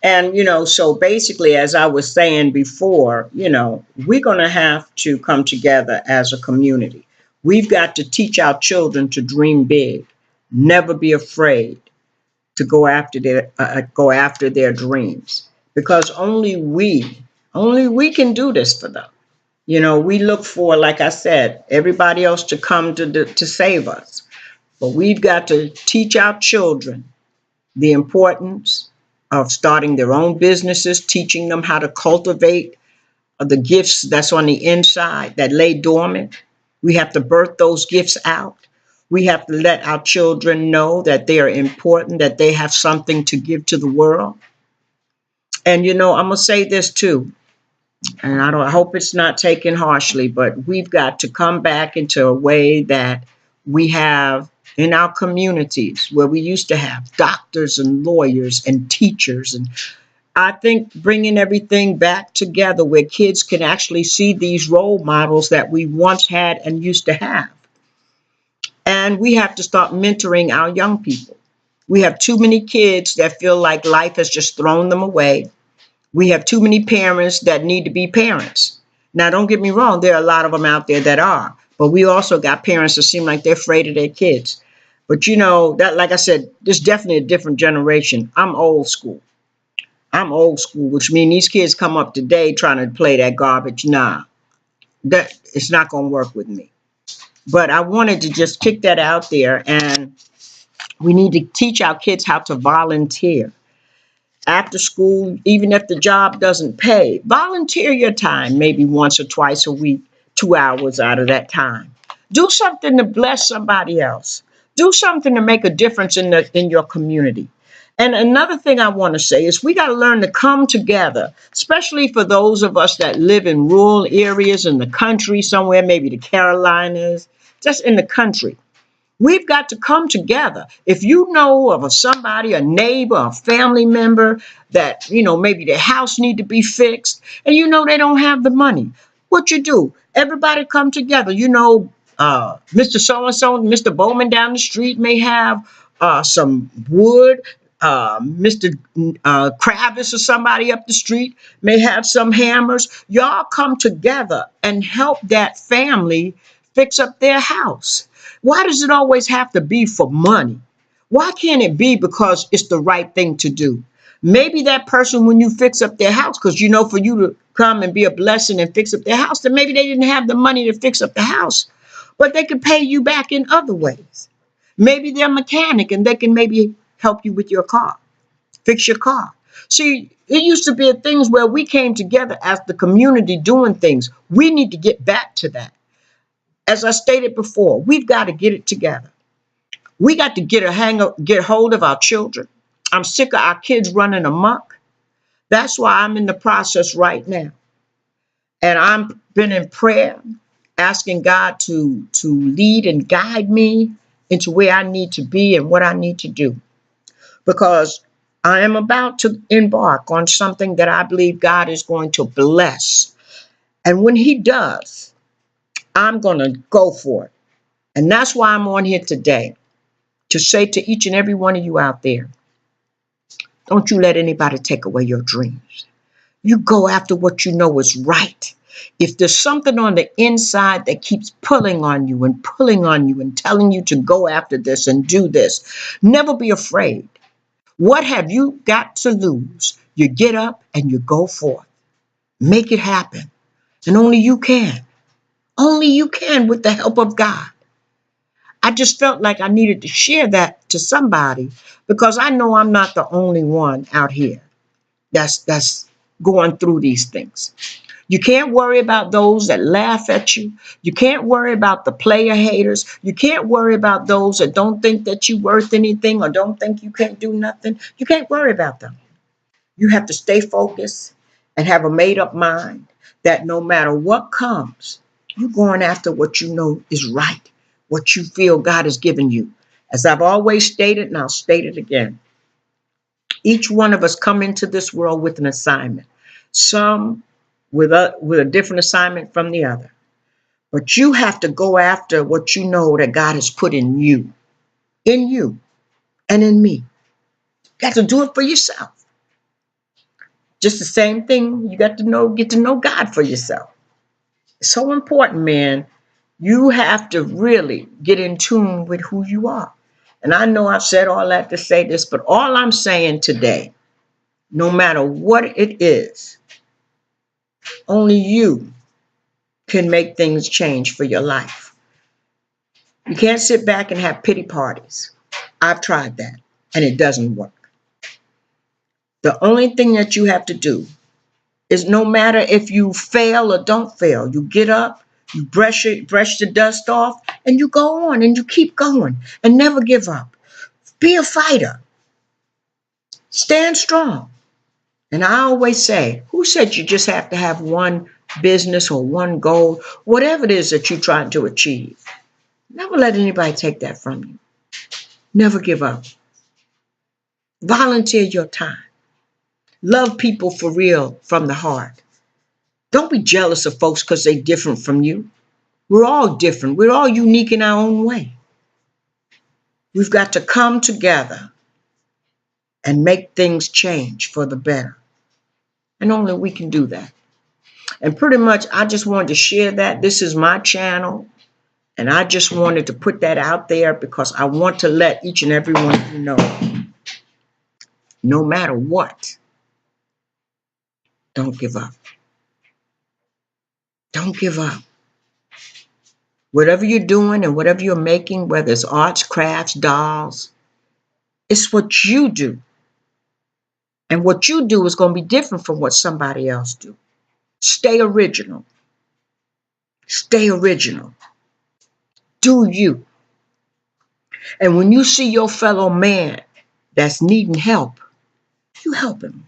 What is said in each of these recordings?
And, so basically, as I was saying before, we're going to have to come together as a community. We've got to teach our children to dream big, never be afraid to go after their dreams, because only we can do this for them. We look for, like I said, everybody else to come to save us, but we've got to teach our children the importance of starting their own businesses, teaching them how to cultivate the gifts that's on the inside that lay dormant. We have to birth those gifts out. We have to let our children know that they are important, that they have something to give to the world. And I'm gonna say this too, and I hope it's not taken harshly, but we've got to come back into a way that we have in our communities where we used to have doctors and lawyers and teachers. And I think bringing everything back together where kids can actually see these role models that we once had and used to have. And we have to start mentoring our young people. We have too many kids that feel like life has just thrown them away. We have too many parents that need to be parents. Now, don't get me wrong, there are a lot of them out there that are, but we also got parents that seem like they're afraid of their kids. But that, like I said, there's definitely a different generation. I'm old school. I'm old school, which means these kids come up today trying to play that garbage. Nah, that it's not going to work with me. But I wanted to just kick that out there, and we need to teach our kids how to volunteer. After school, even if the job doesn't pay, volunteer your time maybe once or twice a week, 2 hours out of that time. Do something to bless somebody else. Do something to make a difference in your community. And another thing I want to say is we got to learn to come together, especially for those of us that live in rural areas in the country somewhere, maybe the Carolinas, just in the country. We've got to come together. If you know of somebody, a neighbor, a family member that, maybe their house need to be fixed and they don't have the money, what you do? Everybody come together. Mr. So-and-so, Mr. Bowman down the street may have some wood. Mr. Kravis or somebody up the street may have some hammers. Y'all come together and help that family fix up their house. Why does it always have to be for money? Why can't it be because it's the right thing to do? Maybe that person, when you fix up their house, because for you to come and be a blessing and fix up their house, then maybe they didn't have the money to fix up the house, but they could pay you back in other ways. Maybe they're a mechanic and they can maybe help you with your car, fix your car. See, it used to be things where we came together as the community doing things. We need to get back to that. As I stated before, we've got to get it together. We got to get hold of our children. I'm sick of our kids running amok. That's why I'm in the process right now. And I've been in prayer, asking God to lead and guide me into where I need to be and what I need to do. Because I am about to embark on something that I believe God is going to bless. And when He does, I'm going to go for it. And that's why I'm on here today, to say to each and every one of you out there, don't you let anybody take away your dreams. You go after what you know is right. If there's something on the inside that keeps pulling on you and telling you to go after this and do this, never be afraid. What have you got to lose? You get up and you go forth. Make it happen. And only you can. Only you can with the help of God. I just felt like I needed to share that to somebody because I know I'm not the only one out here that's going through these things. You can't worry about those that laugh at you. You can't worry about the player haters. You can't worry about those that don't think that you're worth anything or don't think you can't do nothing. You can't worry about them. You have to stay focused and have a made up mind that no matter what comes, you're going after what you know is right, what you feel God has given you. As I've always stated, and I'll state it again, each one of us come into this world with an assignment. Some with a different assignment from the other. But you have to go after what you know that God has put in you and in me. You got to do it for yourself. Just the same thing. You got to know, get to know God for yourself. It's so important, man. You have to really get in tune with who you are. And I know I've said all that to say this, but all I'm saying today, no matter what it is, only you can make things change for your life. You can't sit back and have pity parties. I've tried that, and it doesn't work. The only thing that you have to do is, no matter if you fail or don't fail, you get up, you brush the dust off, and you go on and you keep going and never give up. Be a fighter. Stand strong. And I always say, who said you just have to have one business or one goal, whatever it is that you're trying to achieve? Never let anybody take that from you. Never give up. Volunteer your time. Love people for real from the heart. Don't be jealous of folks because they're different from you. We're all different. We're all unique in our own way. We've got to come together and make things change for the better. And only we can do that. And pretty much, I just wanted to share that. This is my channel. And I just wanted to put that out there because I want to let each and every one of you know, no matter what, don't give up. Don't give up. Whatever you're doing and whatever you're making, whether it's arts, crafts, dolls, it's what you do. And what you do is going to be different from what somebody else do. Stay original. Stay original. Do you. And when you see your fellow man that's needing help, you help him.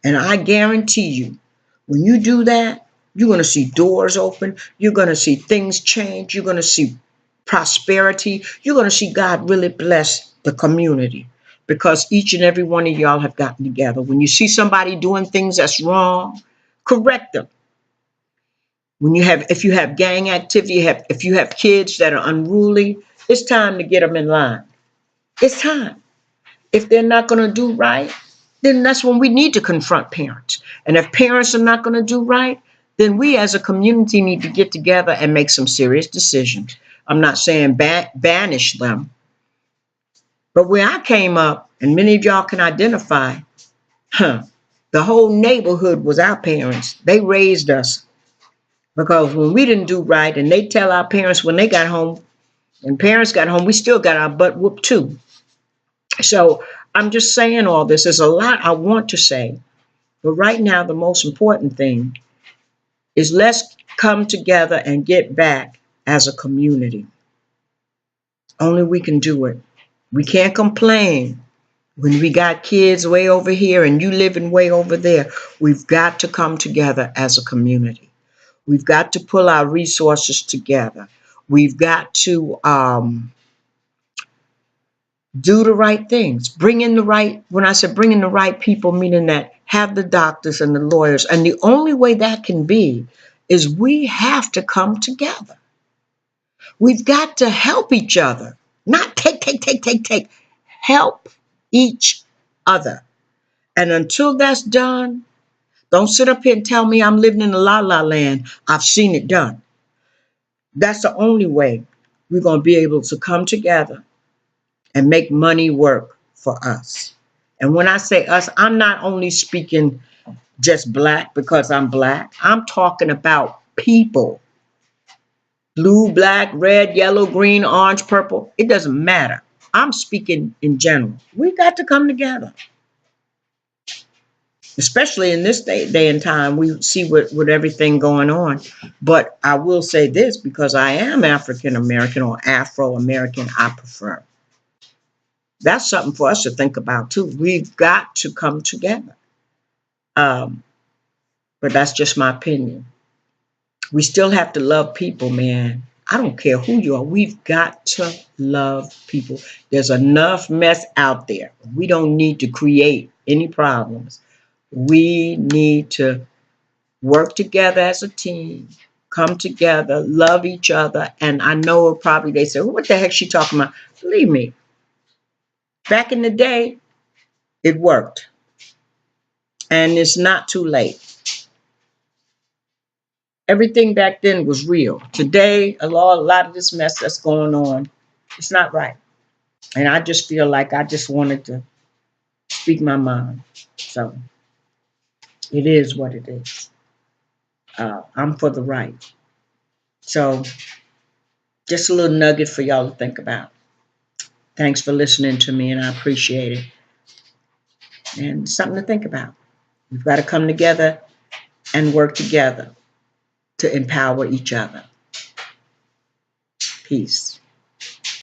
And I guarantee you, when you do that, you're going to see doors open. You're going to see things change. You're going to see prosperity. You're going to see God really bless the community because each and every one of y'all have gotten together. When you see somebody doing things that's wrong, correct them. If you have gang activity, if you have kids that are unruly, it's time to get them in line. It's time. If they're not going to do right, then that's when we need to confront parents. And if parents are not going to do right, then we as a community need to get together and make some serious decisions. I'm not saying banish them. But where I came up, and many of y'all can identify, the whole neighborhood was our parents. They raised us. Because when we didn't do right, and they tell our parents when they got home, and parents got home, we still got our butt whooped too. So I'm just saying all this. There's a lot I want to say. But right now, the most important thing is let's come together and get back as a community. Only we can do it. We can't complain when we got kids way over here and you living way over there. We've got to come together as a community. We've got to pull our resources together. We've got to do the right things. When I said bring in the right people, meaning that have the doctors and the lawyers. And the only way that can be is we have to come together. We've got to help each other. Not take. Help each other. And until that's done, don't sit up here and tell me I'm living in a la-la land. I've seen it done. That's the only way we're going to be able to come together and make money work for us. And when I say us, I'm not only speaking just black because I'm black. I'm talking about people. Blue, black, red, yellow, green, orange, purple. It doesn't matter. I'm speaking in general. We got to come together. Especially in this day and time, we see with everything going on. But I will say this, because I am African American or Afro American, I prefer. That's something for us to think about too. We've got to come together. But that's just my opinion. We still have to love people, man. I don't care who you are. We've got to love people. There's enough mess out there. We don't need to create any problems. We need to work together as a team, come together, love each other. And I know probably they say, well, what the heck is she talking about? Believe me, back in the day, it worked. And it's not too late. Everything back then was real. Today, a lot of this mess that's going on, it's not right. And I just feel like I just wanted to speak my mind. So it is what it is. I'm for the right. So just a little nugget for y'all to think about. Thanks for listening to me, and I appreciate it. And something to think about. We've got to come together and work together to empower each other. Peace.